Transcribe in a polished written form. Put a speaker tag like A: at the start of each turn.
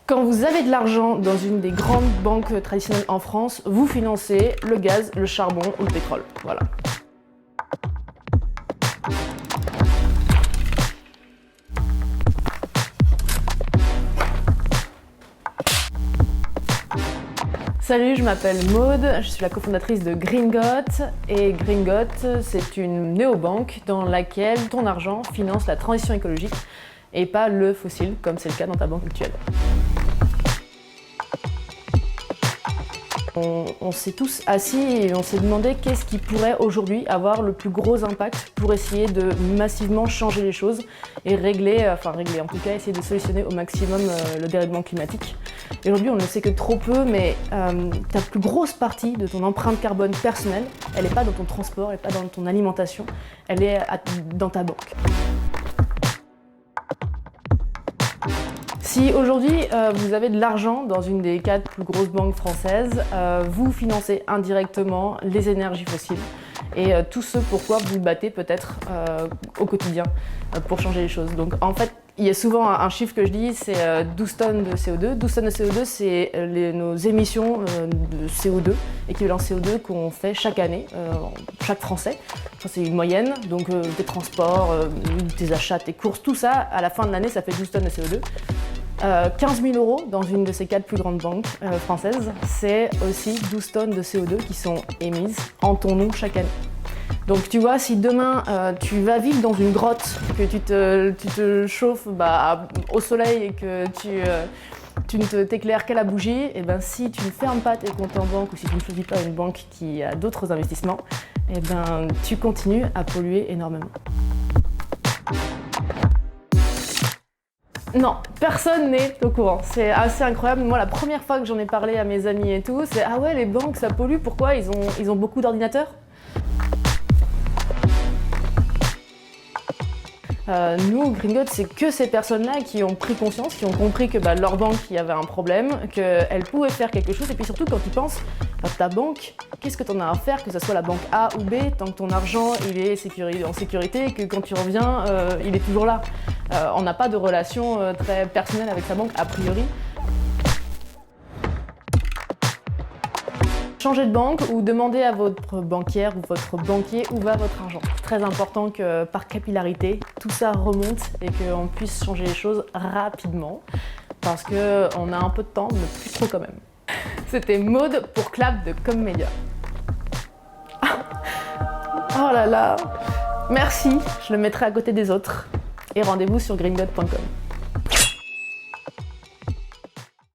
A: Quand vous avez de l'argent dans une des grandes banques traditionnelles en France, vous financez le gaz, le charbon ou le pétrole. Voilà. Salut, je m'appelle Maude, je suis la cofondatrice de Gringotte et Gringotte, c'est une néobanque dans laquelle ton argent finance la transition écologique et pas le fossile comme c'est le cas dans ta banque actuelle. On s'est tous assis et on s'est demandé qu'est-ce qui pourrait aujourd'hui avoir le plus gros impact pour essayer de massivement changer les choses et régler, en tout cas essayer de solutionner au maximum le dérèglement climatique. Et aujourd'hui on ne sait que trop peu, mais ta plus grosse partie de ton empreinte carbone personnelle, elle n'est pas dans ton transport, elle n'est pas dans ton alimentation, elle est dans ta banque. Si aujourd'hui vous avez de l'argent dans une des 4 plus grosses banques françaises, vous financez indirectement les énergies fossiles et tout ce pourquoi vous battez peut-être au quotidien pour changer les choses. Donc en fait, il y a souvent un chiffre que je dis, c'est 12 tonnes de CO2. 12 tonnes de CO2, c'est nos émissions de CO2, équivalent CO2 qu'on fait chaque année, chaque Français. Ça, c'est une moyenne, donc tes transports, tes achats, tes courses, tout ça, à la fin de l'année, ça fait 12 tonnes de CO2. 15 000 € dans une de ces 4 plus grandes banques françaises, c'est aussi 12 tonnes de CO2 qui sont émises en ton nom chaque année. Donc tu vois, si demain tu vas vivre dans une grotte, que tu te chauffes au soleil et que tu ne t'éclaires qu'à la bougie, et ben si tu ne fermes pas tes comptes en banque ou si tu ne choisis pas une banque qui a d'autres investissements, et ben tu continues à polluer énormément. Non, personne n'est au courant. C'est assez incroyable. Moi, la première fois que j'en ai parlé à mes amis et tout, c'est « Ah ouais, les banques, ça pollue, pourquoi ils ont beaucoup d'ordinateurs ?» Nous, Gringotte, c'est que ces personnes-là qui ont pris conscience, qui ont compris que leur banque, il y avait un problème, qu'elle pouvait faire quelque chose. Et puis surtout, quand tu penses à ta banque, qu'est-ce que tu en as à faire, que ce soit la banque A ou B, tant que ton argent il est en sécurité et que quand tu reviens, il est toujours là. On n'a pas de relation très personnelle avec sa banque, a priori. Changez de banque ou demandez à votre banquière ou votre banquier où va votre argent. C'est très important que par capillarité, tout ça remonte et qu'on puisse changer les choses rapidement parce qu'on a un peu de temps, mais plus trop quand même. C'était Maude pour Clap de Commedia. Oh là là, merci, je le mettrai à côté des autres et rendez-vous sur gringotte.com.